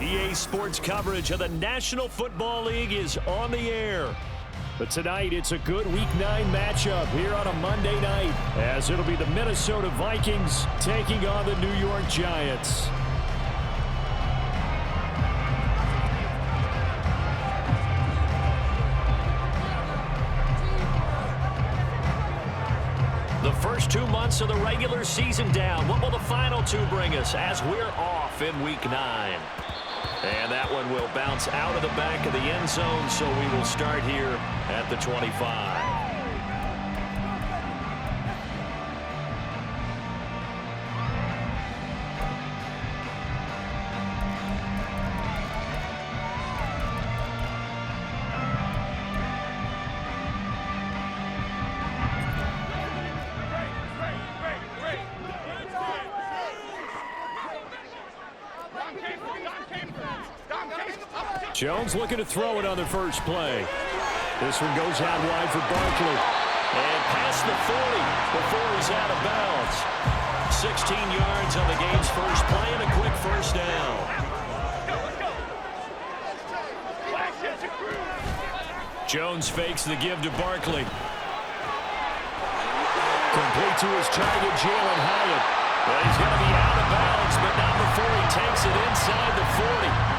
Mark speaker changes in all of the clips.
Speaker 1: EA Sports coverage of the National Football League is on the air. But tonight, it's a good Week 9 matchup here on a Monday night, as it'll be the Minnesota Vikings taking on the New York Giants. The first 2 months of the regular season down. What will the final 2 bring us as we're off in Week 9? And that one will bounce out of the back of the end zone, so we will start here at the 25. Jones looking to throw it on the first play. This one goes out wide for Barkley. And past the 40 before he's out of bounds. 16 yards on the game's first play and a quick first down. Jones fakes the give to Barkley. Complete to his target, Jalen Hyatt. Well, he's going to be out of bounds, but not before he takes it inside the 40.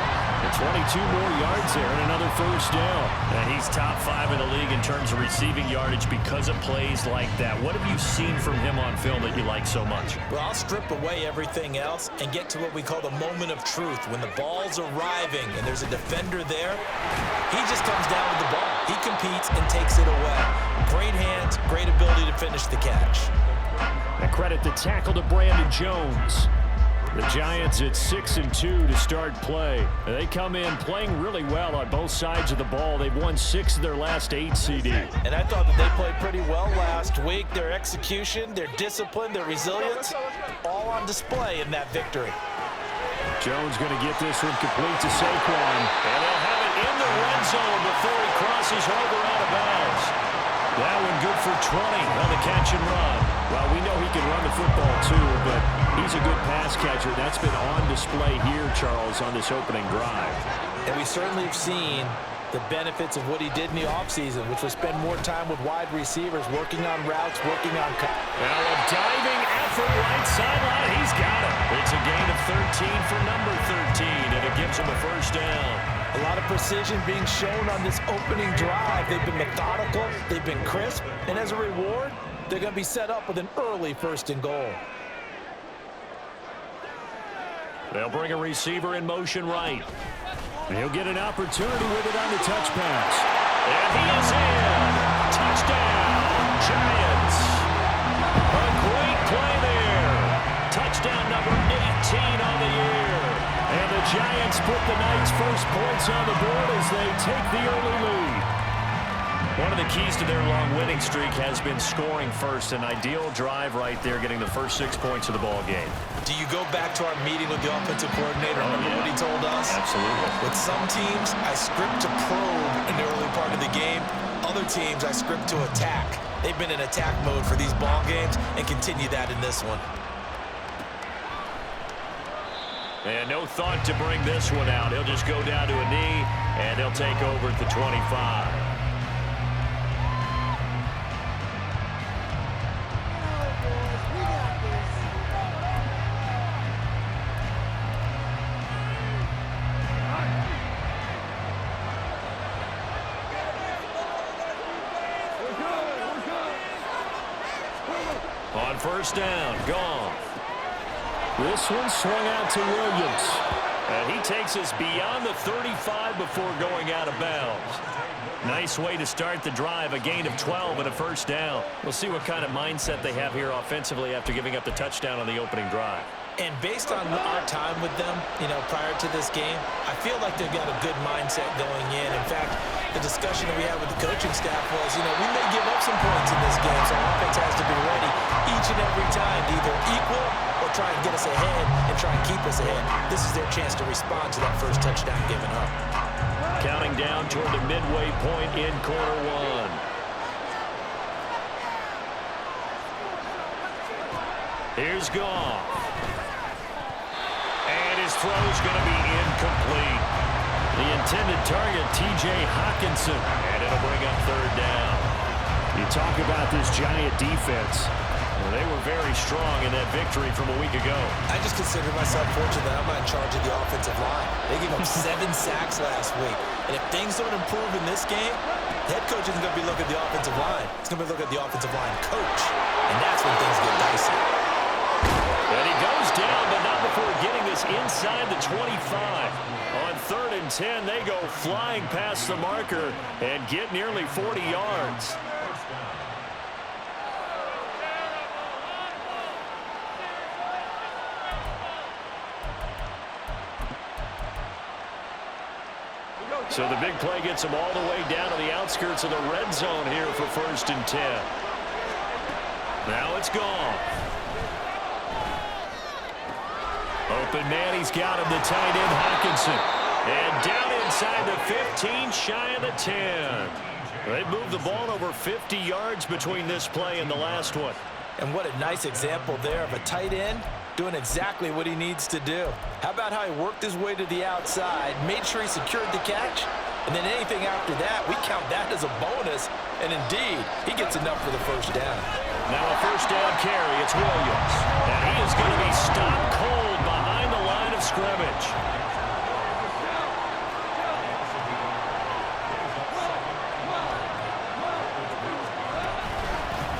Speaker 1: 22 more yards there and another first down. And he's top 5 in the league in terms of receiving yardage because of plays like that. What have you seen from him on film that you like so much?
Speaker 2: Well, I'll strip away everything else and get to what we call the moment of truth. When the ball's arriving and there's a defender there, he just comes down with the ball. He competes and takes it away. Great hands, great ability to finish the catch.
Speaker 1: And credit the tackle to Brandon Jones. The Giants at 6-2 to start play. They come in playing really well on both sides of the ball. They've won 6 of their last 8 CD.
Speaker 2: And I thought that they played pretty well last week. Their execution, their discipline, their resilience, all on display in that victory.
Speaker 1: Jones going to get this one complete to Saquon. And they'll have it in the red zone before he crosses over out of bounds. That one good for 20 on the catch and run. Well, we know he can run the football too, but he's a good pass catcher. That's been on display here, Charles, on this opening drive.
Speaker 2: And we certainly have seen the benefits of what he did in the offseason, which was spend more time with wide receivers, working on routes, working on...
Speaker 1: Now a diving effort right sideline. He's got it. It's a gain of 13 for number 13, and it gives him a first down.
Speaker 2: A lot of precision being shown on this opening drive. They've been methodical, they've been crisp, and as a reward, they're going to be set up with an early 1st and goal.
Speaker 1: They'll bring a receiver in motion right. He'll get an opportunity with it on the touch pass. And he is in. Touchdown, Giants. A great play there. Touchdown number 18 on the year. And the Giants put the night's first points on the board as they take the early lead. One of the keys to their long winning streak has been scoring first. An ideal drive right there, getting the first 6 points of the ball game.
Speaker 2: Do you go back to our meeting with the offensive coordinator? Remember what he told us?
Speaker 1: Absolutely.
Speaker 2: With some teams, I script to probe in the early part of the game. Other teams, I script to attack. They've been in attack mode for these ball games and continue that in this one.
Speaker 1: And no thought to bring this one out. He'll just go down to a knee, and he'll take over at the 25. On first down, gone. This one swung out to Williams. And he takes us beyond the 35 before going out of bounds. Nice way to start the drive, a gain of 12 and a first down. We'll see what kind of mindset they have here offensively after giving up the touchdown on the opening drive.
Speaker 2: And based on our time with them, prior to this game, I feel like they've got a good mindset going in. In fact, the discussion that we had with the coaching staff was, we may give up some points in this game, so our offense has to be ready each and every time to either equal or try and get us ahead and try and keep us ahead. This is their chance to respond to that first touchdown given up.
Speaker 1: Counting down toward the midway point in quarter one. Here's Goff. And his His throw is going to be incomplete. The intended target, T.J. Hawkinson, and it'll bring up third down. You talk about this Giant defense. Well, they were very strong in that victory from a week ago.
Speaker 2: I just consider myself fortunate that I'm not in charge of the offensive line. They gave up 7 sacks last week. And if things don't improve in this game, the head coach isn't going to be looking at the offensive line. He's going to be looking at the offensive line coach. And that's when things get dicey.
Speaker 1: And he goes down, but not before getting this inside the 25. On 3rd and 10, they go flying past the marker and get nearly 40 yards. So the big play gets them all the way down to the outskirts of the red zone here for 1st and 10. Now it's gone. Open man, he's got him, the tight end Hawkinson. And down inside the 15, shy of the 10. They've moved the ball over 50 yards between this play and the last one.
Speaker 2: And what a nice example there of a tight end doing exactly what he needs to do. How about how he worked his way to the outside, made sure he secured the catch, and then anything after that, we count that as a bonus. And indeed, he gets enough for the first down.
Speaker 1: Now a first down carry, it's Williams. And he is going to be stopped cold behind the line of scrimmage.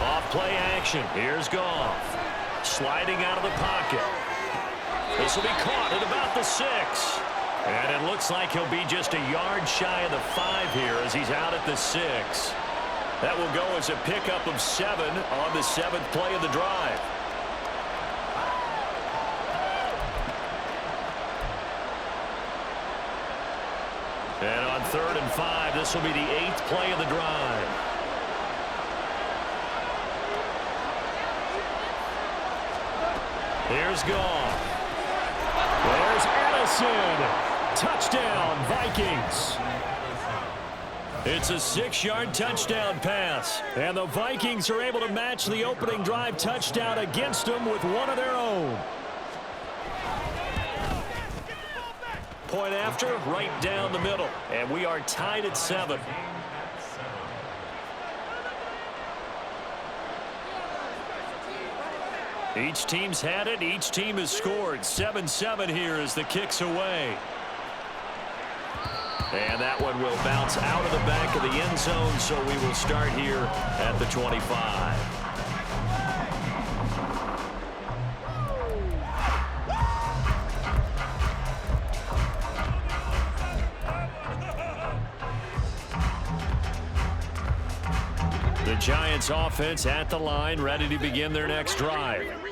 Speaker 1: Off play action, here's Goff. Sliding out of the pocket. This will be caught at about the 6. And it looks like he'll be just a yard shy of the 5 here as he's out at the 6. That will go as a pickup of 7 on the 7th play of the drive. And on 3rd and 5, this will be the 8th play of the drive. Here's Goff. There's Addison. Touchdown, Vikings. It's a 6-yard touchdown pass. And the Vikings are able to match the opening drive touchdown against them with one of their own. Point after, right down the middle. And we are tied at 7. Each team's had it. Each team has scored. 7-7 here as the kick's away. And that one will bounce out of the back of the end zone, so we will start here at the 25. The Giants offense at the line, ready to begin their next drive.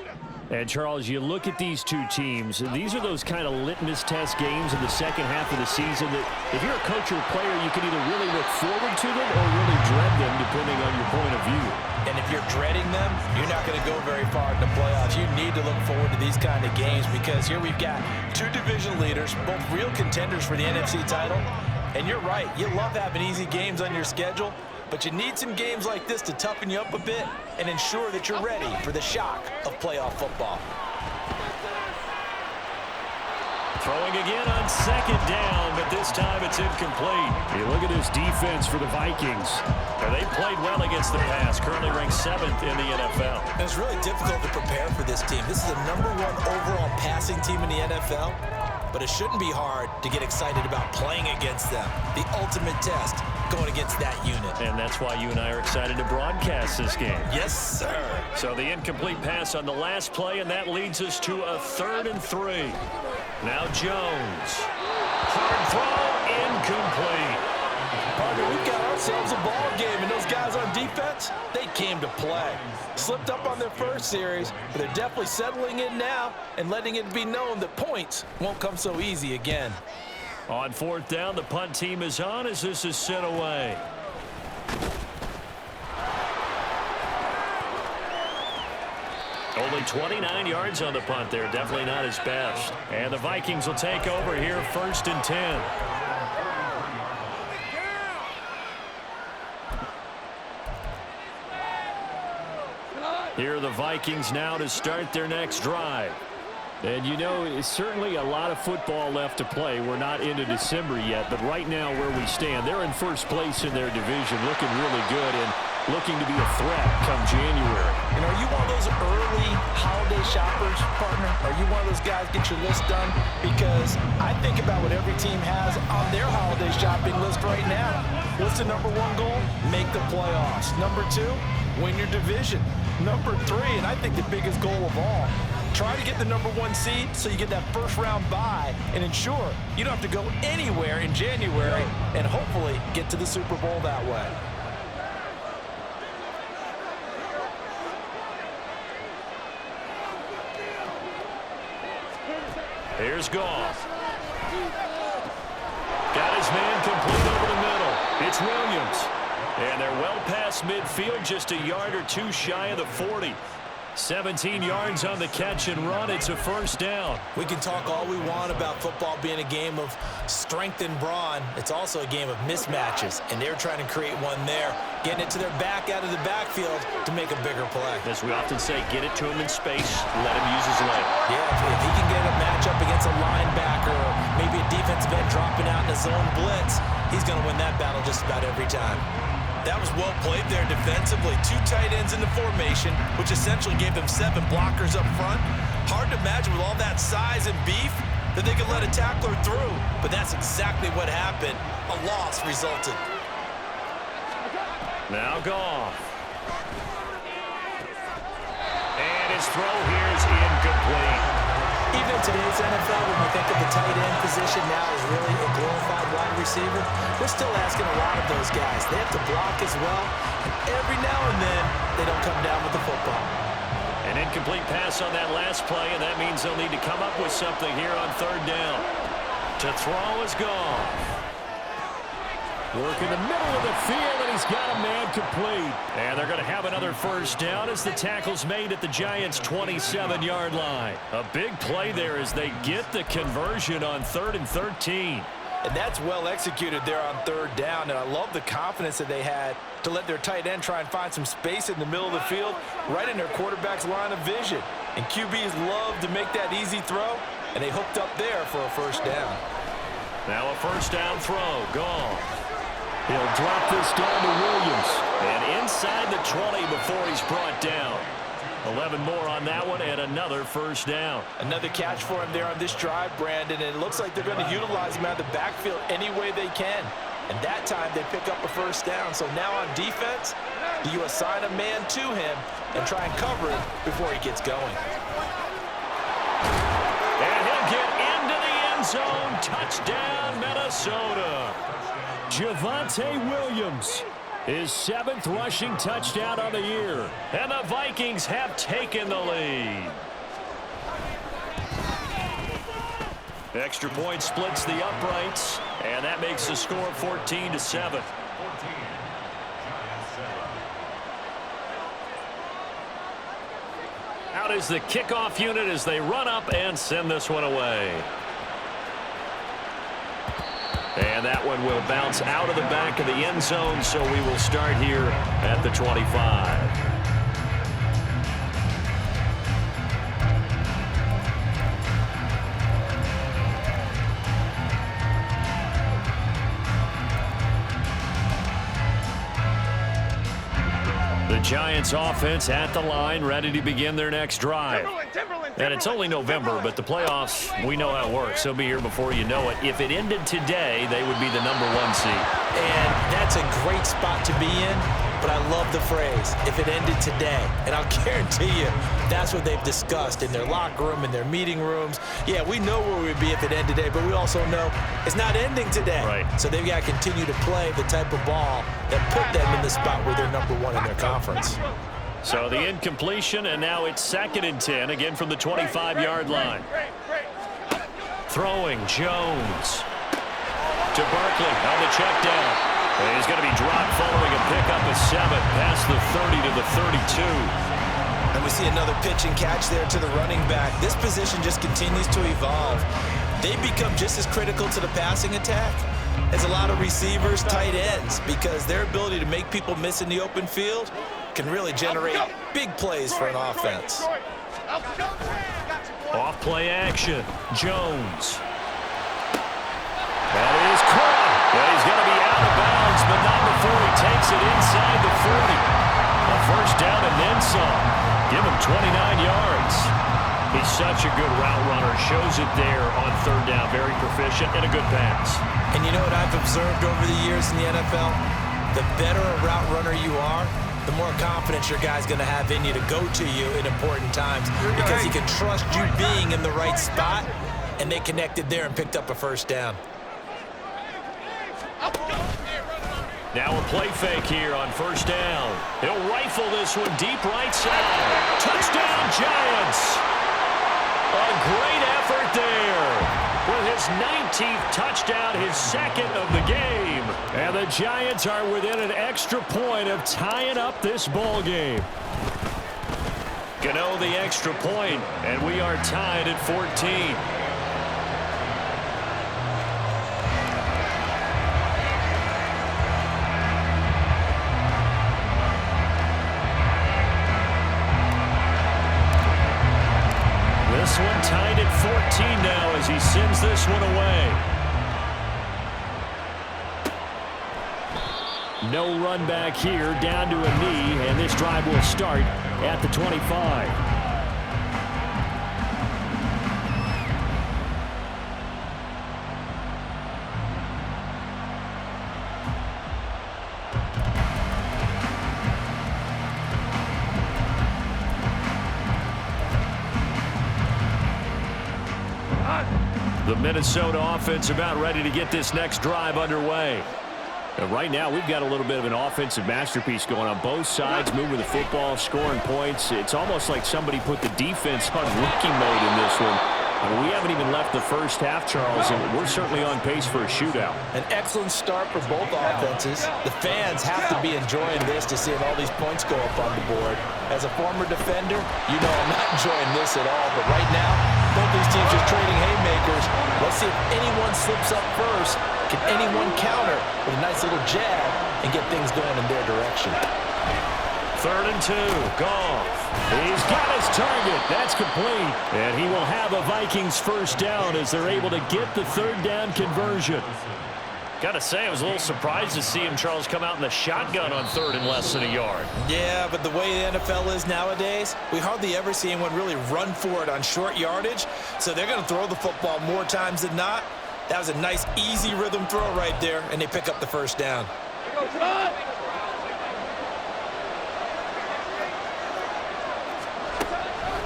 Speaker 1: And, Charles, you look at these two teams, these are those kind of litmus test games in the second half of the season that if you're a coach or a player, you can either really look forward to them or really dread them, depending on your point of view.
Speaker 2: And if you're dreading them, you're not going to go very far in the playoffs. You need to look forward to these kind of games because here we've got 2 division leaders, both real contenders for the NFC title. And you're right, you love having easy games on your schedule, but you need some games like this to toughen you up a bit and ensure that you're ready for the shock of playoff football.
Speaker 1: Throwing again on 2nd down, but this time it's incomplete. You look at this defense for the Vikings. They played well against the pass, currently ranked 7th in the NFL.
Speaker 2: And it's really difficult to prepare for this team. This is the #1 overall passing team in the NFL, but it shouldn't be hard to get excited about playing against them. The ultimate test going against that unit.
Speaker 1: And that's why you and I are excited to broadcast this game.
Speaker 2: Yes, sir.
Speaker 1: So the incomplete pass on the last play, and that leads us to a 3rd and 3. Now Jones. Hard throw, incomplete.
Speaker 2: Partner, we've got ourselves a ball game, and those guys on defense, they came to play. Slipped up on their first series, but they're definitely settling in now and letting it be known that points won't come so easy again.
Speaker 1: On 4th down, the punt team is on as this is sent away. Only 29 yards on the punt there. Definitely not his best. And the Vikings will take over here 1st and 10. Here are the Vikings now to start their next drive. And you know, it's certainly a lot of football left to play. We're not into December yet, but right now where we stand, they're in first place in their division, looking really good and looking to be a threat come January.
Speaker 2: And are you one of those early holiday shoppers, partner? Are you one of those guys get your list done? Because I think about what every team has on their holiday shopping list right now. What's the number one goal? Make the playoffs. Number two, win your division. Number three, and I think the biggest goal of all, try to get the number one seed so you get that first round bye and ensure you don't have to go anywhere in January and hopefully get to the Super Bowl that way.
Speaker 1: Here's Goff. Got his man complete over the middle. It's Williams. And they're well past midfield, just a yard or two shy of the 40. 17 yards on the catch and run. It's a first down.
Speaker 2: We can talk all we want about football being a game of strength and brawn. It's also a game of mismatches, and they're trying to create one there, getting it to their back out of the backfield to make a bigger play.
Speaker 1: As we often say, get it to him in space, let him use his leg.
Speaker 2: Yeah, if he can get a matchup against a linebacker or maybe a defensive end dropping out in a zone blitz, he's going to win that battle just about every time. That was well played there defensively. Two tight ends in the formation, which essentially gave them 7 blockers up front. Hard to imagine with all that size and beef that they could let a tackler through. But that's exactly what happened. A loss resulted.
Speaker 1: Now Goff. And his throw here is incomplete.
Speaker 2: Even in today's NFL, when we think of the tight end position now as really a glorified wide receiver, we're still asking a lot of those guys. They have to block as well, and every now and then, they don't come down with the football.
Speaker 1: An incomplete pass on that last play, and that means they'll need to come up with something here on third down. To throw is Goff. Work in the middle of the field, and he's got a man complete. And they're going to have another first down as the tackle's made at the Giants' 27-yard line. A big play there as they get the conversion on 3rd and 13.
Speaker 2: And that's well executed there on third down, and I love the confidence that they had to let their tight end try and find some space in the middle of the field, right in their quarterback's line of vision. And QBs love to make that easy throw, and they hooked up there for a first down.
Speaker 1: Now a first down throw. Goff. He'll drop this down to Williams. And inside the 20 before he's brought down. 11 more on that one and another first down.
Speaker 2: Another catch for him there on this drive, Brandon. And it looks like they're going to utilize him out of the backfield any way they can. And that time they pick up a first down. So now on defense, do you assign a man to him and try and cover it before he gets going?
Speaker 1: And he'll get into the end zone. Touchdown, Minnesota. Javonte Williams, his 7th rushing touchdown on the year. And the Vikings have taken the lead. Extra point splits the uprights, and that makes the score 14-7. Out is the kickoff unit as they run up and send this one away. And that one will bounce out of the back of the end zone, so we will start here at the 25. The Giants offense at the line, ready to begin their next drive. And it's only November, but the playoffs, we know how it works. They'll be here before you know it. If it ended today, they would be the number 1 seed.
Speaker 2: And that's a great spot to be in, but I love the phrase, if it ended today. And I'll guarantee you, that's what they've discussed in their locker room, in their meeting rooms. Yeah, we know where we'd be if it ended today, but we also know it's not ending today.
Speaker 1: Right.
Speaker 2: So they've got to continue to play the type of ball that put them in the spot where they're number 1 in their conference.
Speaker 1: So the incompletion, and now it's 2nd and 10, again from the 25-yard line. Throwing, Jones. To Barkley on the check down. And he's going to be dropped following a pickup of 7 past the 30 to the 32.
Speaker 2: And we see another pitch and catch there to the running back. This position just continues to evolve. They become just as critical to the passing attack as a lot of receivers, tight ends, because their ability to make people miss in the open field can really generate big plays for an offense.
Speaker 1: Off play action. Jones. That is caught. Yeah, he's going to be out of bounds, but not before he takes it inside the 40. A first down and then some. Give him 29 yards. He's such a good route runner. Shows it there on third down. Very proficient and a good pass.
Speaker 2: And you know what I've observed over the years in the NFL? The better a route runner you are, the more confidence your guy's going to have in you to go to you in important times because he can trust you being in the right spot, and they connected there and picked up a first down.
Speaker 1: Now a play fake here on first down. He'll rifle this one deep right side. Touchdown, Giants! A great effort there. With his 19th touchdown, his second of the game. And the Giants are within an extra point of tying up this ball game. Gano the extra point, and we are tied at 14. This one tied at 14 now as he sends this one away. No run back here, down to a knee, and this drive will start at the 25. The Minnesota offense about ready to get this next drive underway. And right now, we've got a little bit of an offensive masterpiece going on both sides, moving the football, scoring points. It's almost like somebody put the defense on rookie mode in this one. I mean, we haven't even left the first half, Charles, and we're certainly on pace for a shootout.
Speaker 2: An excellent start for both offenses. The fans have to be enjoying this to seeing all these points go up on the board. As a former defender, you know I'm not enjoying this at all. But right now, both these teams are trading haymakers. Let's see if anyone slips up first. Can anyone counter with a nice little jab and get things going in their direction?
Speaker 1: 3rd and 2. Goff. He's got his target. That's complete. And he will have a Vikings first down as they're able to get the third down conversion. Got to say, I was a little surprised to see him, Charles, come out in the shotgun on 3rd and less than a yard.
Speaker 2: Yeah, but the way the NFL is nowadays, we hardly ever see anyone really run for it on short yardage. So they're going to throw the football more times than not. That was a nice, easy rhythm throw right there, and they pick up the first down.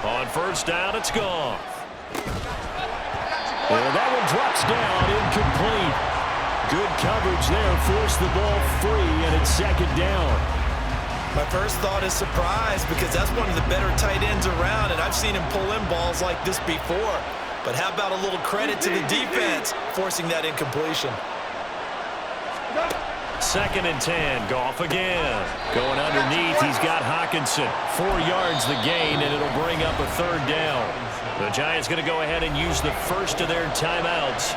Speaker 1: On first down, it's gone. And that one drops down, incomplete. Good coverage there, forced the ball free, and it's 2nd down.
Speaker 2: My first thought is surprise because that's one of the better tight ends around, and I've seen him pull in balls like this before. But how about a little credit to the defense forcing that incompletion?
Speaker 1: 2nd and 10. Goff again. Going underneath, he's got Hockenson. 4 yards the gain, and it'll bring up a 3rd down. The Giants going to go ahead and use the first of their timeouts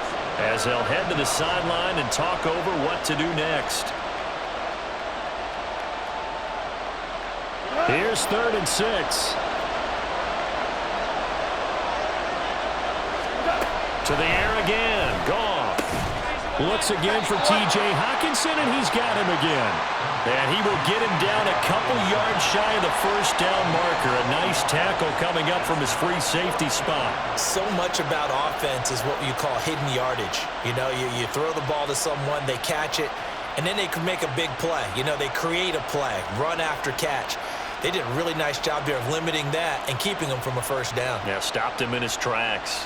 Speaker 1: as they'll head to the sideline and talk over what to do next. Here's 3rd and 6. To the air again. Goff. Looks again for T.J. Hockenson, and he's got him again. And he will get him down a couple yards shy of the first down marker. A nice tackle coming up from his free safety spot.
Speaker 2: So much about offense is what you call hidden yardage. You know, you throw the ball to someone, they catch it, and then they can make a big play. You know, they create a play, run after catch. They did a really nice job there of limiting that and keeping him from a first down.
Speaker 1: Yeah, stopped him in his tracks.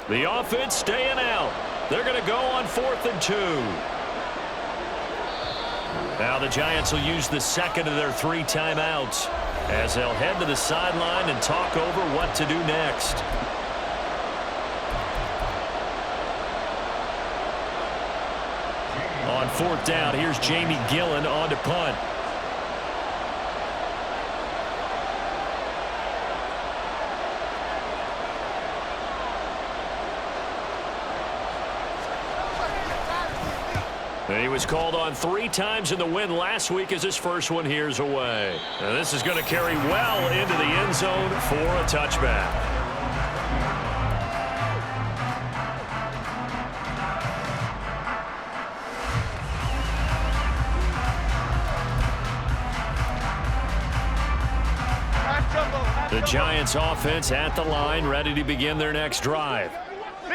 Speaker 1: The offense staying out. They're going to go on 4th and 2. Now the Giants will use the second of their 3 timeouts as they'll head to the sideline and talk over what to do next. On 4th down, here's Jamie Gillen on to punt. He was called on 3 times in the win last week as his first one here's away. And this is going to carry well into the end zone for a touchback. The Giants offense at the line, ready to begin their next drive.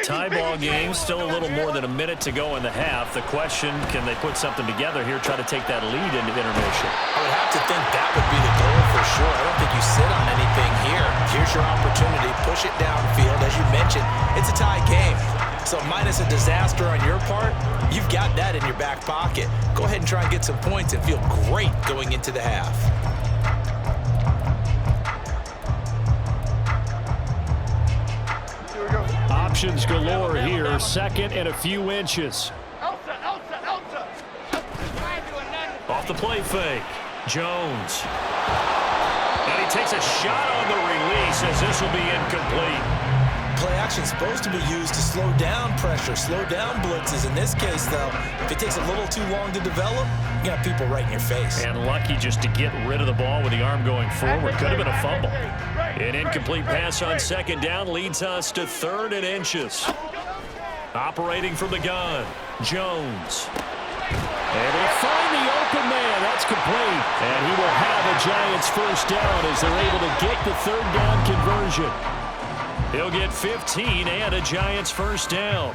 Speaker 1: Tie ball game, still a little more than a minute to go in the half. The question, can they put something together here, try to take that lead into intermission?
Speaker 2: I would have to think that would be the goal for sure. I don't think you sit on anything here. Here's your opportunity. Push it downfield. As you mentioned, it's a tie game. So minus a disaster on your part, you've got that in your back pocket. Go ahead and try and get some points and feel great going into the half.
Speaker 1: Options galore here, 2nd and a few inches. Off the play fake, Jones. And he takes a shot on the release as this will be incomplete.
Speaker 2: Play action is supposed to be used to slow down pressure, slow down blitzes. In this case, though, if it takes a little too long to develop, you got people right in your face.
Speaker 1: And lucky just to get rid of the ball with the arm going forward. Could have been a fumble. An incomplete pass on 2nd down leads us to 3rd and inches. Operating from the gun, Jones. Able to find the open man. That's complete. And he will have a Giants first down as they're able to get the 3rd down conversion. He'll get 15 and a Giants first down.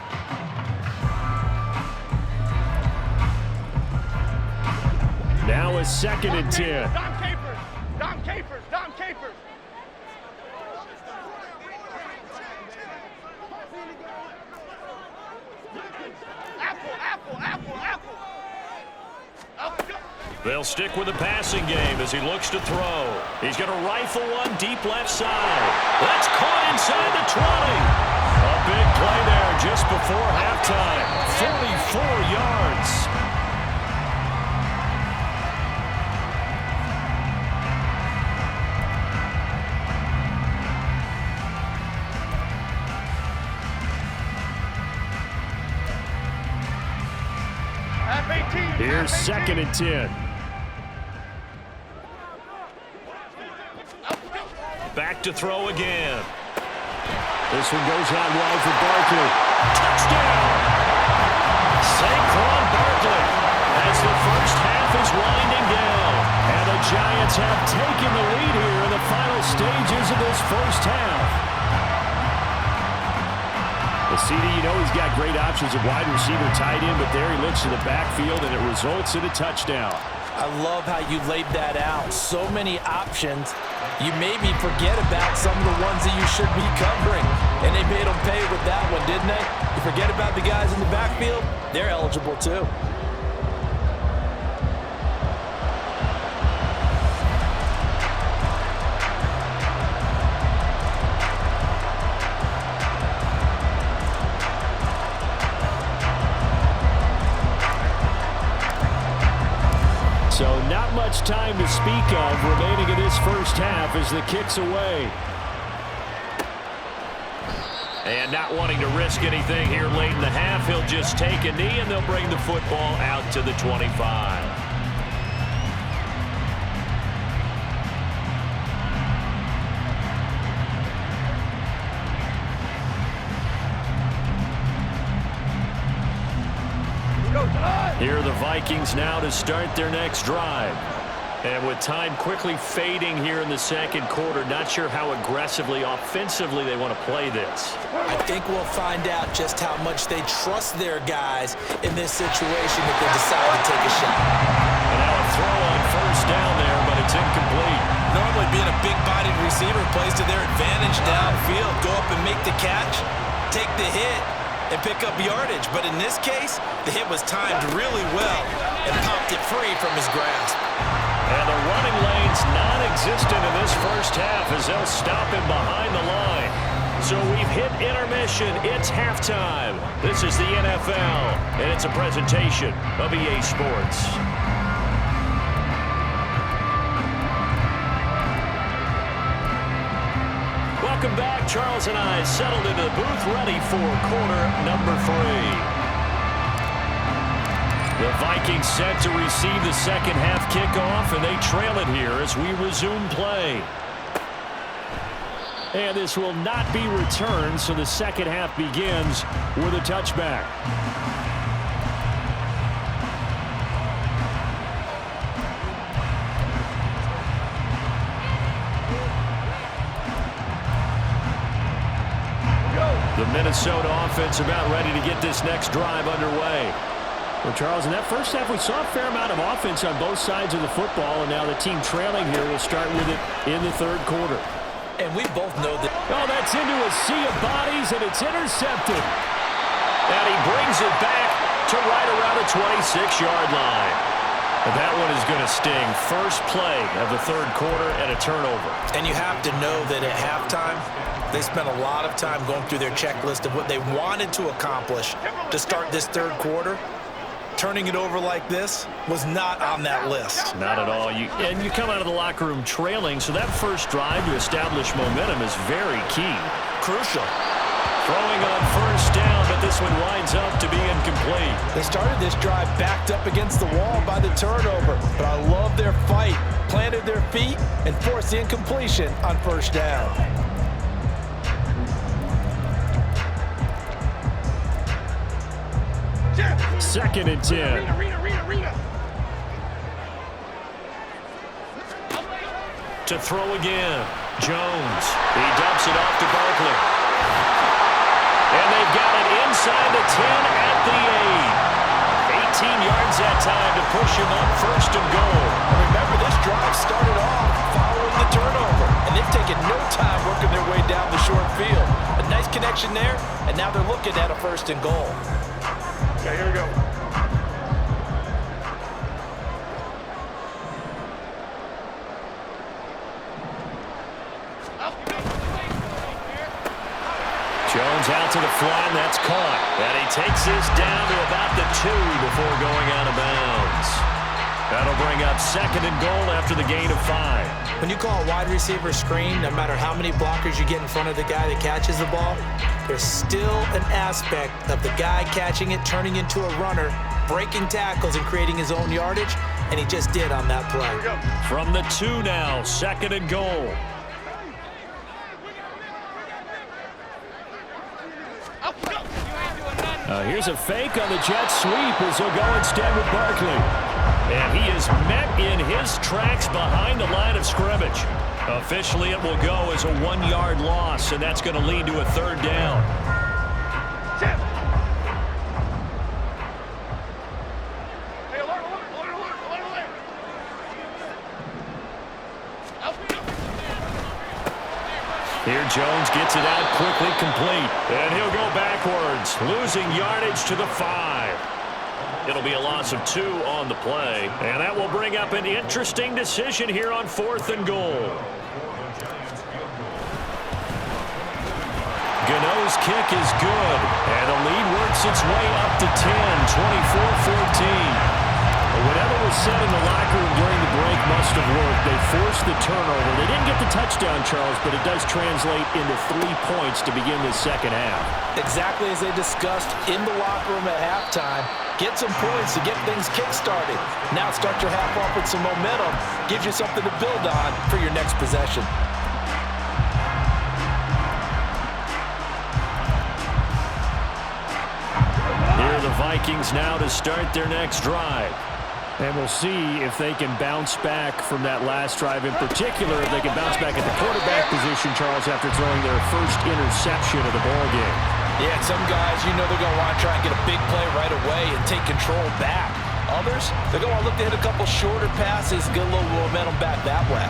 Speaker 1: Now a 2nd and 10.
Speaker 3: Dom Capers. Apple.
Speaker 1: They'll stick with the passing game as he looks to throw. He's going to rifle one deep left side. That's caught inside the 20. A big play there just before halftime. 44 yards. Here's 2nd and 10. Back to throw again. This one goes out wide for Barkley. Touchdown! Saquon Barkley as the first half is winding down. And the Giants have taken the lead here in the final stages of this first half. The CD, you know he's got great options at wide receiver, tight end, but there he looks to the backfield, and it results in a touchdown.
Speaker 2: I love how you laid that out. So many options. You maybe forget about some of the ones that you should be covering. And they made them pay with that one, didn't they? You forget about the guys in the backfield, they're eligible too.
Speaker 1: So not much time to speak of remaining in this first half as the kick's away. And not wanting to risk anything here late in the half, he'll just take a knee, and they'll bring the football out to the 25. Here are the Vikings now to start their next drive. And with time quickly fading here in the second quarter, not sure how aggressively, offensively they want to play this.
Speaker 2: I think we'll find out just how much they trust their guys in this situation if they decide to take a shot.
Speaker 1: And now a throw on first down there, but it's incomplete.
Speaker 2: Normally being a big-bodied receiver plays to their advantage downfield. Go up and make the catch, take the hit, and pick up yardage. But in this case, the hit was timed really well and popped it free from his grasp.
Speaker 1: And the running lane's non-existent in this first half as they'll stop him behind the line. So we've hit intermission. It's halftime. This is the NFL, and it's a presentation of EA Sports. Welcome back. Charles and I settled into the booth ready for quarter number 3. The Vikings set to receive the second half kickoff, and they trail it here as we resume play. And this will not be returned, so the second half begins with a touchback. The Minnesota offense about ready to get this next drive underway. Well, Charles, in that first half, we saw a fair amount of offense on both sides of the football, and now the team trailing here will start with it in the third quarter.
Speaker 2: And we both know that.
Speaker 1: Oh, that's into a sea of bodies, and it's intercepted. And he brings it back to right around the 26-yard line. And that one is going to sting. First play of the third quarter and a turnover.
Speaker 2: And you have to know that at halftime, they spent a lot of time going through their checklist of what they wanted to accomplish to start this third quarter. Turning it over like this was not on that list.
Speaker 1: Not at all. You come out of the locker room trailing, so that first drive to establish momentum is very key.
Speaker 2: Crucial.
Speaker 1: Throwing on first down, but this one winds up to be incomplete.
Speaker 2: They started this drive backed up against the wall by the turnover, but I love their fight. Planted their feet and forced the incompletion on first down.
Speaker 1: Second and 10. To throw again. Jones. He dumps it off to Barkley. And they've got it inside the 10 at the 8. 18 yards that time to push him up first and goal.
Speaker 2: Remember, this drive started off following the turnover, and they've taken no time working their way down the short field. A nice connection there, and now they're looking at a first and goal.
Speaker 3: Okay, here we go.
Speaker 1: Jones out to the flat, and that's caught. And he takes this down to about the 2 before going out of bounds. That'll bring up second and goal after the gain of 5.
Speaker 2: When you call a wide receiver screen, no matter how many blockers you get in front of the guy that catches the ball, there's still an aspect of the guy catching it, turning into a runner, breaking tackles and creating his own yardage, and he just did on that play.
Speaker 1: From the 2 now, second and goal. Here's a fake on the jet sweep as he'll go instead with Barkley. And he is met in his tracks behind the line of scrimmage. Officially, it will go as a 1-yard loss, and that's going to lead to a third down. Here Jones gets it out quickly, complete. And he'll go backwards, losing yardage to the 5. It'll be a loss of 2 on the play. And that will bring up an interesting decision here on 4th and goal. Gano's kick is good. And the lead works its way up to 10, 24-14. Whatever was said in the locker room during the break must have worked. They forced the turnover. They didn't get the touchdown, Charles, but it does translate into 3 points to begin the second half.
Speaker 2: Exactly as they discussed in the locker room at halftime. Get some points to get things kick-started. Now start your half off with some momentum. Gives you something to build on for your next possession.
Speaker 1: Here are the Vikings now to start their next drive. And we'll see if they can bounce back from that last drive. In particular, if they can bounce back at the quarterback position, Charles, after throwing their first interception of the ballgame.
Speaker 2: Yeah, and some guys, you know they're going to want to try and get a big play right away and take control back. Others, they're going to want to look to hit a couple shorter passes, get a little momentum back that way.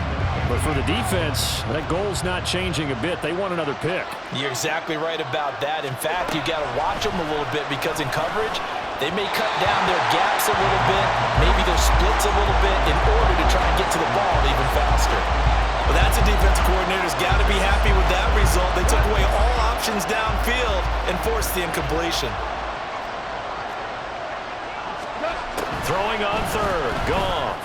Speaker 1: But for the defense, that goal's not changing a bit. They want another pick.
Speaker 2: You're exactly right about that. In fact, you got to watch them a little bit because in coverage, they may cut down their gaps a little bit, maybe their splits a little bit in order to try and get to the ball even faster. Well, that's a defensive coordinator's got to be happy with that result. They took away all options downfield and forced the incompletion.
Speaker 1: Throwing on third, Goff.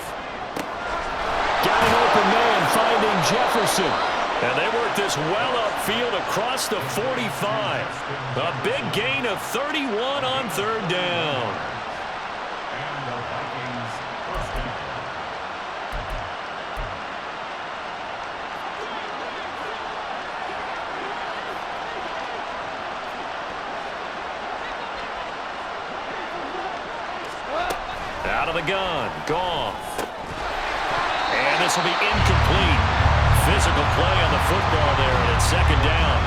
Speaker 1: Got an open man finding Jefferson. And they work this well upfield across the 45. A big gain of 31 on third down. Out of the gun, Goff. And this will be incomplete. Physical play on the football there, and it's second down.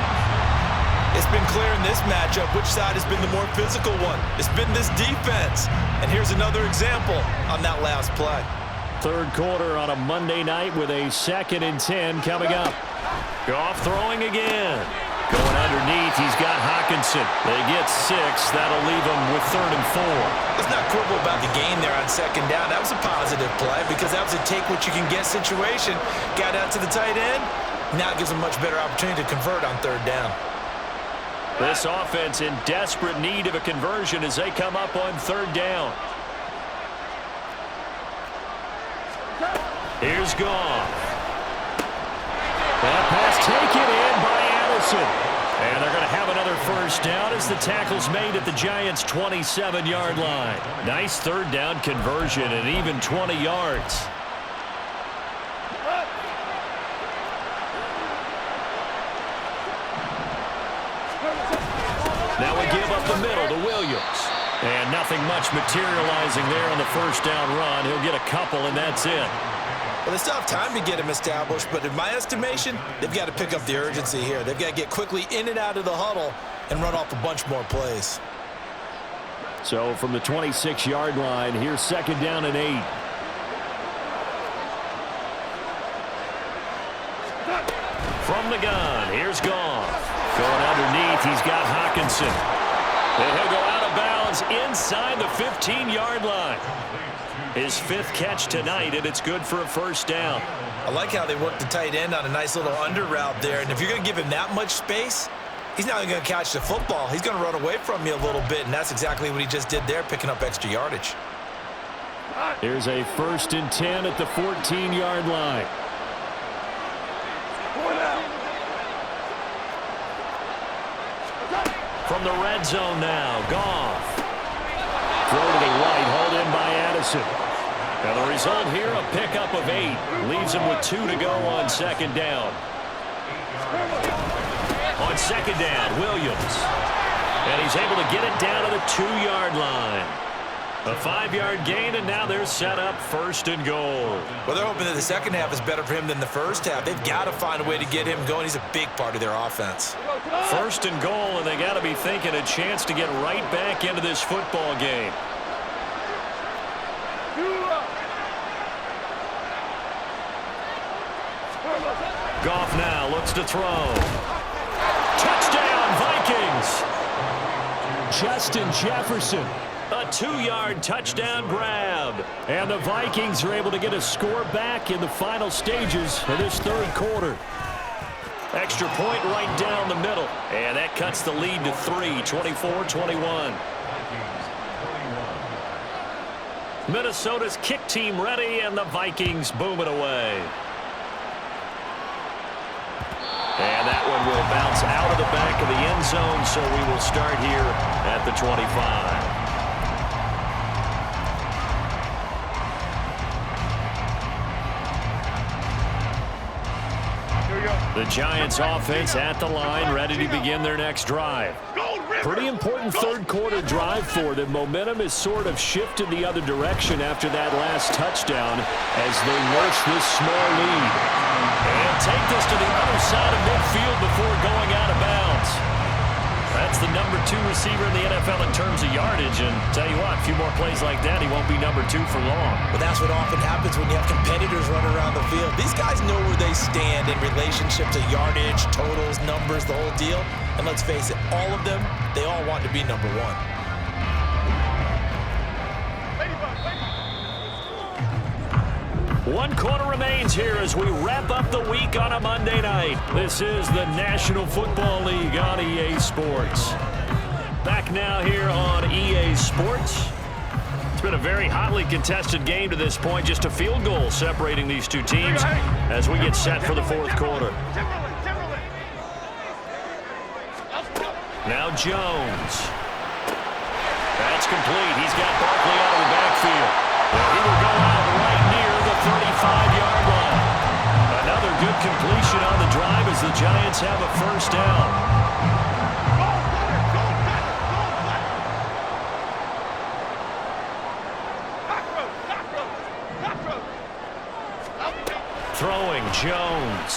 Speaker 2: It's been clear in this matchup which side has been the more physical one. It's been this defense. And here's another example on that last play.
Speaker 1: Third quarter on a Monday night with a 2nd and 10 coming up. Goff throwing again. Going underneath, he's got Hawkinson. They get 6. That'll leave them with 3rd and 4.
Speaker 2: Let's not quibble about the gain there on second down. That was a positive play because that was a take-what-you-can-get situation. Got out to the tight end. Now it gives them a much better opportunity to convert on third down.
Speaker 1: This offense in desperate need of a conversion as they come up on third down. Here's Goff. That pass taken in by Addison. And they're going to have another first down as the tackle's made at the Giants' 27-yard line. Nice third down conversion and even 20 yards. Now we give up the middle to Williams. And nothing much materializing there on the first down run. He'll get a couple, and that's it.
Speaker 2: Well, they still have time to get him established, but in my estimation, they've got to pick up the urgency here. They've got to get quickly in and out of the huddle and run off a bunch more plays.
Speaker 1: So from the 26-yard line, here's 2nd down and 8. From the gun, here's Goff. Going underneath, he's got Hawkinson. And he'll go out of bounds inside the 15-yard line. His 5th catch tonight, and it's good for a first down.
Speaker 2: I like how they work the tight end on a nice little under route there. And if you're going to give him that much space, he's not going to catch the football. He's going to run away from you a little bit, and that's exactly what he just did there, picking up extra yardage.
Speaker 1: Here's a 1st and 10 at the 14-yard line. From the red zone now, Goff. Throw to the right, hauled in by Addison. Now the result here, a pickup of 8. Leaves him with 2 to go on 2nd down. On 2nd down, Williams. And he's able to get it down to the 2-yard line. A 5-yard gain, and now they're set up 1st and goal.
Speaker 2: Well, they're hoping that the second half is better for him than the first half. They've got to find a way to get him going. He's a big part of their offense.
Speaker 1: 1st and goal, and they got to be thinking a chance to get right back into this football game. Goff now looks to throw. Touchdown, Vikings! Justin Jefferson. A 2-yard touchdown grab. And the Vikings are able to get a score back in the final stages of this 3rd quarter. Extra point right down the middle. And that cuts the lead to 3, 24-21. Minnesota's kick team ready, and the Vikings boom it away. And that one will bounce out of the back of the end zone, so we will start here at the 25. The Giants offense at the line, ready to begin their next drive. Pretty important third quarter drive for them. Momentum has sort of shifted the other direction after that last touchdown as they nurse this small lead. And take this to the other side of midfield before going out of bounds. That's the number 2 receiver in the NFL in terms of yardage. And tell you what, a few more plays like that, he won't be number 2 for long.
Speaker 2: But that's what often happens when you have competitors running around the field. These guys know where they stand in relationship to yardage, totals, numbers, the whole deal. And let's face it, all of them, they all want to be number 1.
Speaker 1: One quarter remains here as we wrap up the week on a Monday night. This is the National Football League on EA Sports. Back now here on EA Sports. It's been a very hotly contested game to this point. Just a field goal separating these two teams as we get set for the fourth quarter. Now Jones. That's complete. He's got Barkley out of the backfield. He will go out right near the 35-yard line. Another good completion on the drive as the Giants have a first down. Throwing Jones.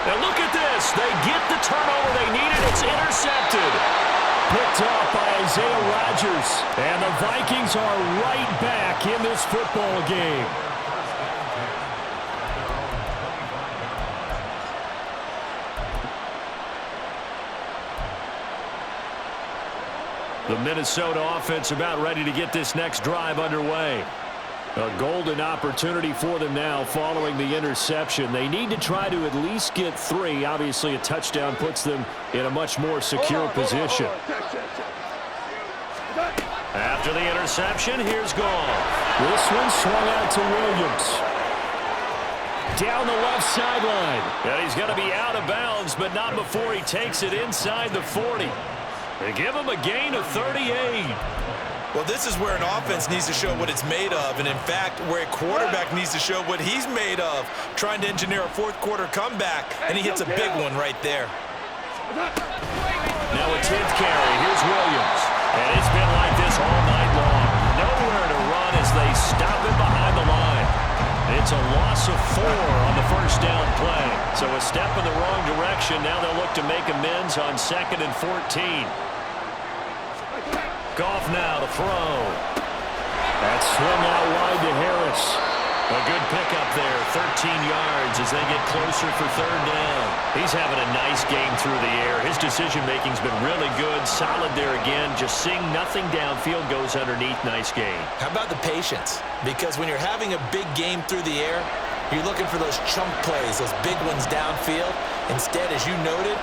Speaker 1: And look at this. They get the turnover they needed. It's intercepted. Picked off by Isaiah Rodgers. And the Vikings are right back in this football game. The Minnesota offense about ready to get this next drive underway. A golden opportunity for them now following the interception. They need to try to at least get 3. Obviously, a touchdown puts them in a much more secure position. After the interception, here's Goff. This one swung out to Williams. Down the left sideline. And he's going to be out of bounds, but not before he takes it inside the 40. They give him a gain of 38.
Speaker 2: Well, this is where an offense needs to show what it's made of, and in fact, where a quarterback needs to show what he's made of, trying to engineer a fourth quarter comeback, and he hits a big one right there.
Speaker 1: Now a 10th carry. Here's Williams. And it's been like this all night long. Nowhere to run as they stop him behind the line. It's a loss of 4 on the first down play. So a step in the wrong direction. Now they'll look to make amends on 2nd and 14. Goff now to throw. That swung out wide to Harris. A good pickup there, 13 yards as they get closer for 3rd down. He's having a nice game through the air. His decision-making's been really good, solid there again. Just seeing nothing downfield goes underneath. Nice game.
Speaker 2: How about the patience? Because when you're having a big game through the air, you're looking for those chunk plays, those big ones downfield. Instead, as you noted,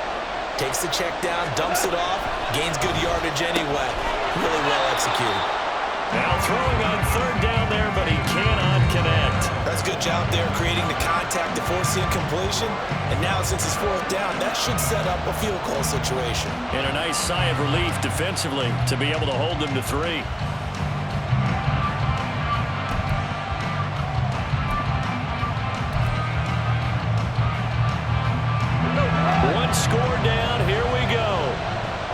Speaker 2: takes the check down, dumps it off, gains good yardage anyway. Really well executed.
Speaker 1: Now throwing on 3rd down there, but he cannot connect.
Speaker 2: That's a good job there creating the contact to force the incompletion. And now since it's 4th down, that should set up a field goal situation.
Speaker 1: And a nice sigh of relief defensively to be able to hold them to 3. One score down. Here we go.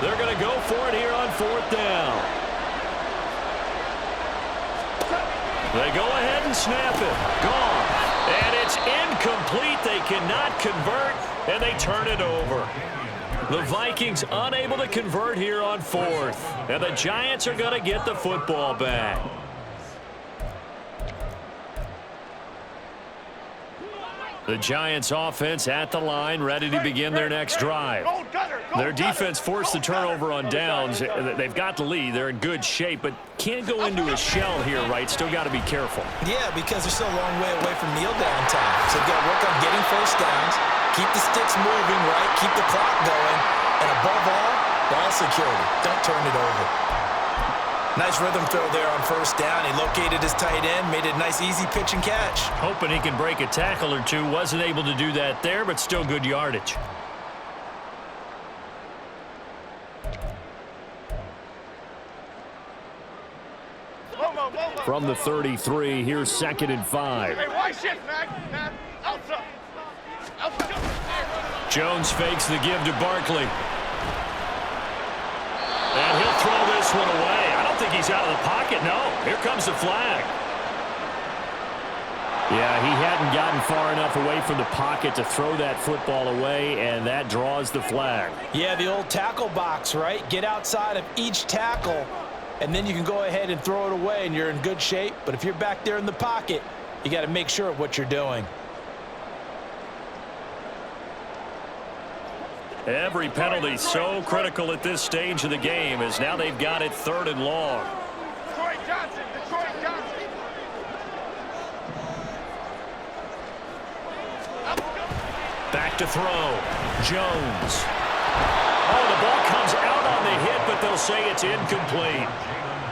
Speaker 1: They're going to go for it here on 4th down. They go ahead and snap it. Gone. And it's incomplete. They cannot convert, and they turn it over. The Vikings unable to convert here on 4th. And the Giants are going to get the football back. The Giants offense at the line, ready to begin their next drive. Their defense forced the turnover on downs. They've got the lead. They're in good shape, but can't go into a shell here, right? Still got to be careful.
Speaker 2: Yeah, because they're still a long way away from kneel down time. So they've got to work on getting first downs, keep the sticks moving, right? Keep the clock going. And above all, ball security. Don't turn it over. Nice rhythm throw there on first down. He located his tight end, made it a nice, easy pitch and catch.
Speaker 1: Hoping he can break a tackle or two. Wasn't able to do that there, but still good yardage. From the 33, here's 2nd and 5.
Speaker 3: Hey, why shift, man? Outside.
Speaker 1: Jones fakes the give to Barkley. And he'll throw this one away. I don't think he's out of the pocket, no. Here comes the flag. Yeah, he hadn't gotten far enough away from the pocket to throw that football away, and that draws the flag.
Speaker 2: Yeah, the old tackle box, right? Get outside of each tackle, and then you can go ahead and throw it away, and you're in good shape. But if you're back there in the pocket, you got to make sure of what you're doing.
Speaker 1: Every penalty so critical at this stage of the game, as now they've got it 3rd and long.
Speaker 3: Detroit Johnson.
Speaker 1: Back to throw. Jones. Oh, the ball comes out on the hit, but they'll say it's incomplete.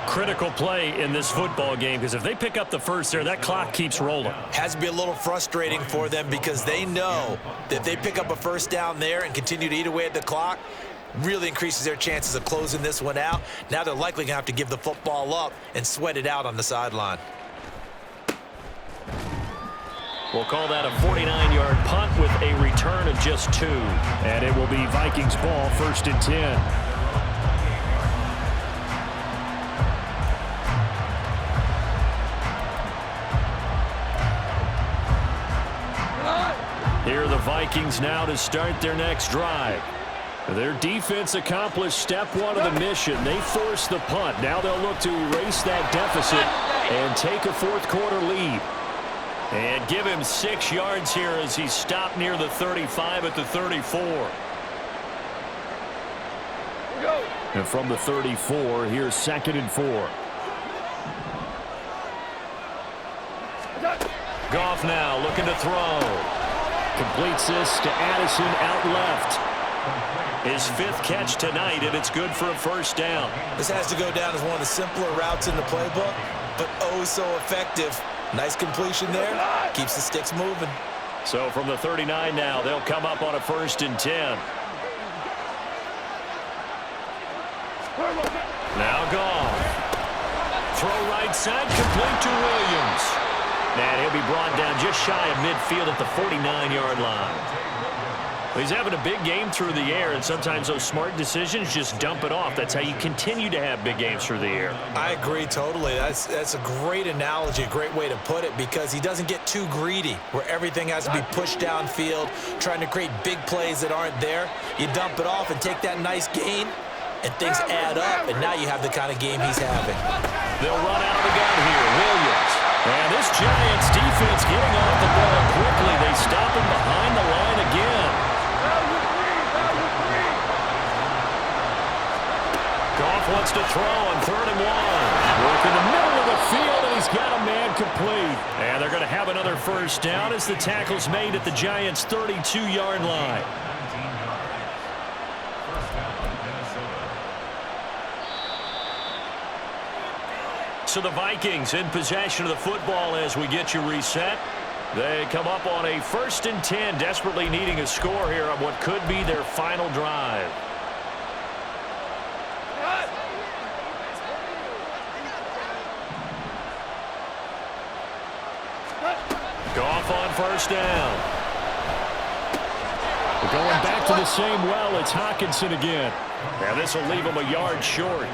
Speaker 1: Critical play in this football game, because if they pick up the first there, that clock keeps rolling.
Speaker 2: Has to be a little frustrating for them because they know that if they pick up a first down there and continue to eat away at the clock, really increases their chances of closing this one out. Now they're likely going to have to give the football up and sweat it out on the sideline.
Speaker 1: We'll call that a 49-yard punt with a return of just 2. And it will be Vikings ball, 1st and 10. Here are the Vikings now to start their next drive. Their defense accomplished step 1 of the mission. They forced the punt. Now they'll look to erase that deficit and take a 4th quarter lead. And give him 6 yards here as he stopped near the 35 at the 34. And from the 34, here's 2nd and 4. Goff now looking to throw. Completes this to Addison out left. His 5th catch tonight, and it's good for a first down.
Speaker 2: This has to go down as one of the simpler routes in the playbook, but oh so effective. Nice completion there. Keeps the sticks moving.
Speaker 1: So from the 39 now, they'll come up on a 1st and 10. Now Goff. Throw right side, complete to Williams. And he'll be brought down just shy of midfield at the 49-yard line. He's having a big game through the air, and sometimes those smart decisions just dump it off. That's how you continue to have big games through the air.
Speaker 2: I agree totally. That's a great analogy, a great way to put it, because he doesn't get too greedy where everything has to be pushed downfield, trying to create big plays that aren't there. You dump it off and take that nice gain, and things add up, and now you have the kind of game he's having.
Speaker 1: They'll run out of the gun here. Williams. And this Giants defense getting off the ball quickly. They stop him behind the line again. Goff wants to throw on 3rd and 1. Work in the middle of the field, and he's got a man complete. And they're going to have another first down as the tackle's made at the Giants' 32-yard line. So the Vikings in possession of the football as we get you reset. They come up on a 1st and 10, desperately needing a score here on what could be their final drive. Goff on 1st down. We're going back to the same well. It's Hockenson again. Now this will leave him a yard short.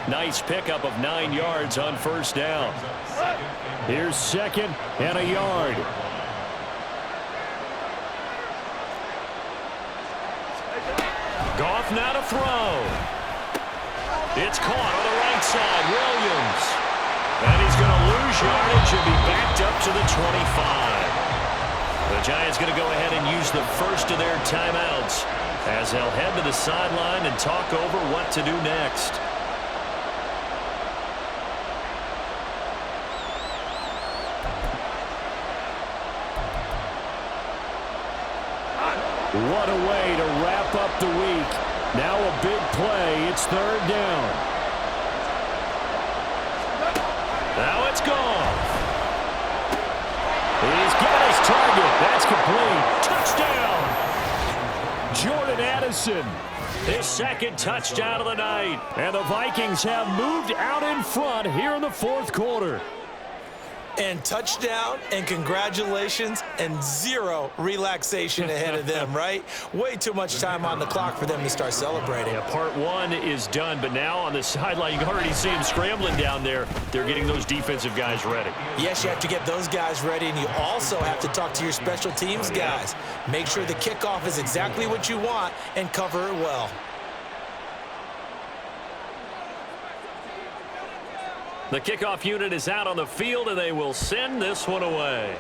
Speaker 1: Nice pickup of 9 yards on 1st down. Here's 2nd and a yard. Goff now to throw. It's caught on the right side. Williams. And he's going to lose yardage and be backed up to the 25. The Giants going to go ahead and use the first of their timeouts as they'll head to the sideline and talk over what to do next. What a way to wrap up the week. Now a big play. It's 3rd down. It's gone. He's got his target. That's complete. Touchdown. Jordan Addison. His second touchdown of the night. And the Vikings have moved out in front here in the fourth quarter.
Speaker 2: And touchdown, and congratulations, and zero relaxation ahead of them, right? Way too much time on the clock for them to start celebrating.
Speaker 1: Yeah, part one is done, but now on the sideline, you can already see them scrambling down there. They're getting those defensive guys ready.
Speaker 2: Yes, you have to get those guys ready, and you also have to talk to your special teams guys. Make sure the kickoff is exactly what you want and cover it well.
Speaker 1: The kickoff unit is out on the field, and they will send this one away.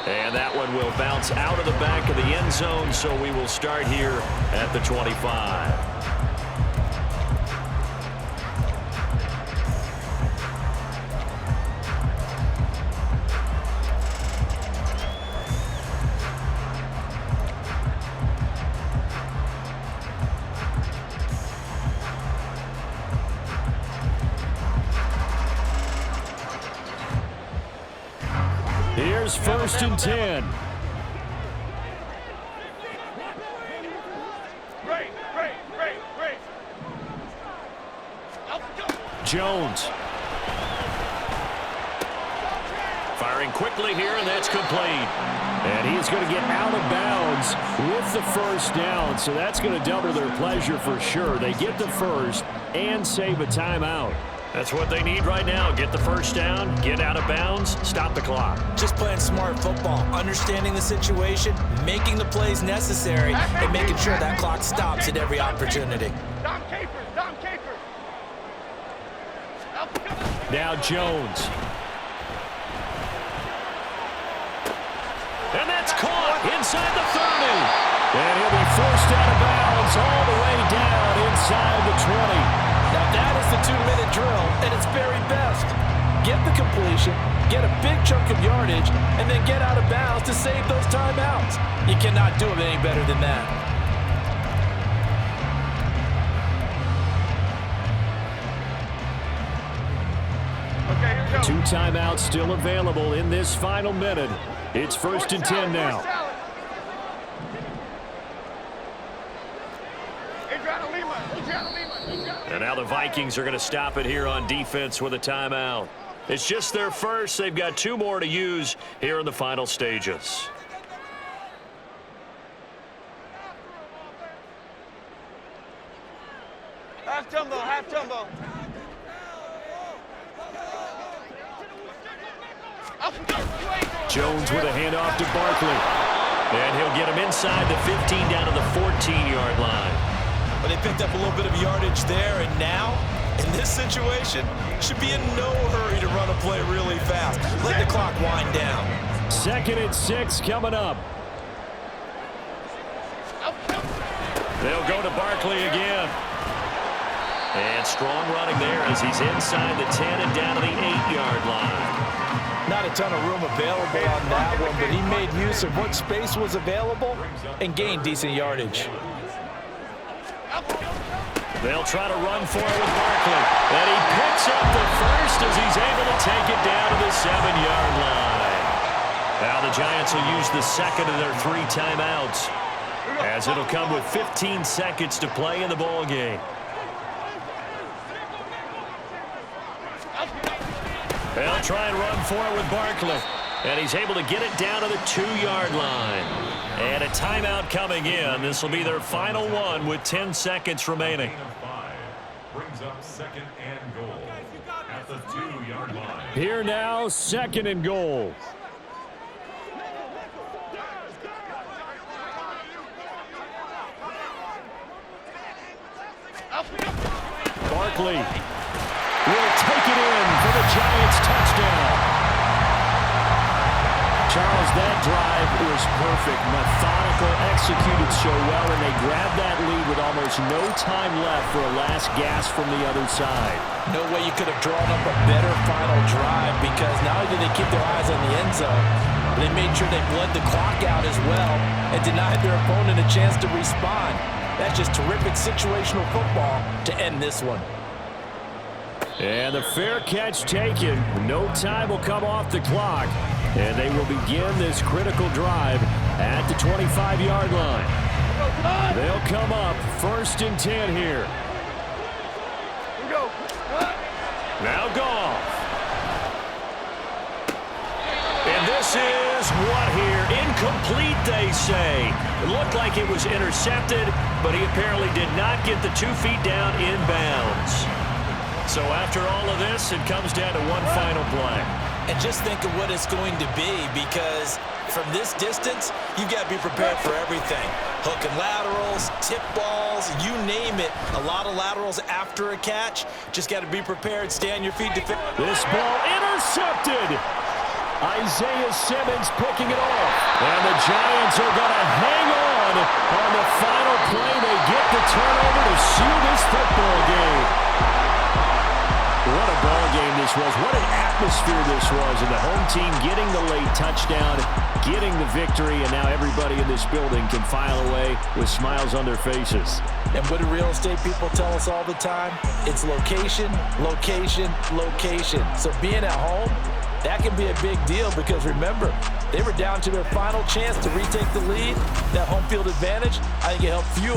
Speaker 1: And that one will bounce out of the back of the end zone, so we will start here at the 25. Here's 1st and 10. Jones. Firing quickly here, and that's complete. And he's going to get out of bounds with the first down, so that's going to double their pleasure for sure. They get the first and save a timeout. That's what they need right now. Get the first down, get out of bounds, stop the clock.
Speaker 2: Just playing smart football, understanding the situation, making the plays necessary, and making sure that clock stops at every opportunity.
Speaker 3: Dom Capers, Dom Capers.
Speaker 1: Now Jones. And that's caught inside the 30. And he'll be forced out of bounds all the way down inside the 20.
Speaker 4: Now that is the 2-minute drill at its very best. Get the completion, get a big chunk of yardage, and then get out of bounds to save those timeouts. You cannot do it any better than that.
Speaker 3: Okay, here we go.
Speaker 1: 2 timeouts still available in this final minute. It's 1st and 10 now. And now the Vikings are going to stop it here on defense with a timeout. It's just their first. They've got 2 more to use here in the final stages.
Speaker 3: Half tumble, half tumble.
Speaker 1: Jones with a handoff to Barkley. And he'll get him inside the 15 down to the 14-yard line.
Speaker 2: But they picked up a little bit of yardage there, and now, in this situation, should be in no hurry to run a play really fast. Let the clock wind down.
Speaker 1: 2nd and 6 coming up. They'll go to Barkley again. And strong running there as he's inside the 10 and down to the 8-yard line.
Speaker 4: Not a ton of room available on that one, but he made use of what space was available and gained decent yardage.
Speaker 1: They'll try to run for it with Barkley. And he picks up the first as he's able to take it down to the 7-yard line. Now the Giants will use the second of their 3 timeouts, as it'll come with 15 seconds to play in the ball game. They'll try and run for it with Barkley. And he's able to get it down to the 2-yard line. And a timeout coming in. This will be their final one with 10 seconds remaining.
Speaker 5: Brings up 2nd and goal at the 2-yard line.
Speaker 1: Here now, 2nd and goal. Barkley will take it in for the Giants touchdown. Charles, that drive was perfect, methodical, executed so well, and they grabbed that lead with almost no time left for a last gasp from the other side.
Speaker 4: No way you could have drawn up a better final drive, because not only did they keep their eyes on the end zone, but they made sure they bled the clock out as well and denied their opponent a chance to respond. That's just terrific situational football to end this one.
Speaker 1: And the fair catch taken. No time will come off the clock. And they will begin this critical drive at the 25-yard line. They'll come up 1st and 10 here.
Speaker 3: Here we go.
Speaker 1: Now Goff. And this is what here? Incomplete, they say. It looked like it was intercepted, but he apparently did not get the 2 feet down in bounds. So after all of this, it comes down to one final play.
Speaker 2: And just think of what it's going to be, because from this distance, you've got to be prepared for everything. Hook and laterals, tip balls, you name it. A lot of laterals after a catch. Just got to be prepared, stay on your feet.
Speaker 1: This ball intercepted. Isaiah Simmons picking it off. And the Giants are going to hang on the final play. They get the turnover to seal this football game. What a ball game this was. What an atmosphere this was. And the home team getting the late touchdown, getting the victory, and now everybody in this building can file away with smiles on their faces.
Speaker 4: And what do real estate people tell us all the time? It's location, location, location. So being at home, that can be a big deal, because remember, they were down to their final chance to retake the lead. That home field advantage, I think it helped fuel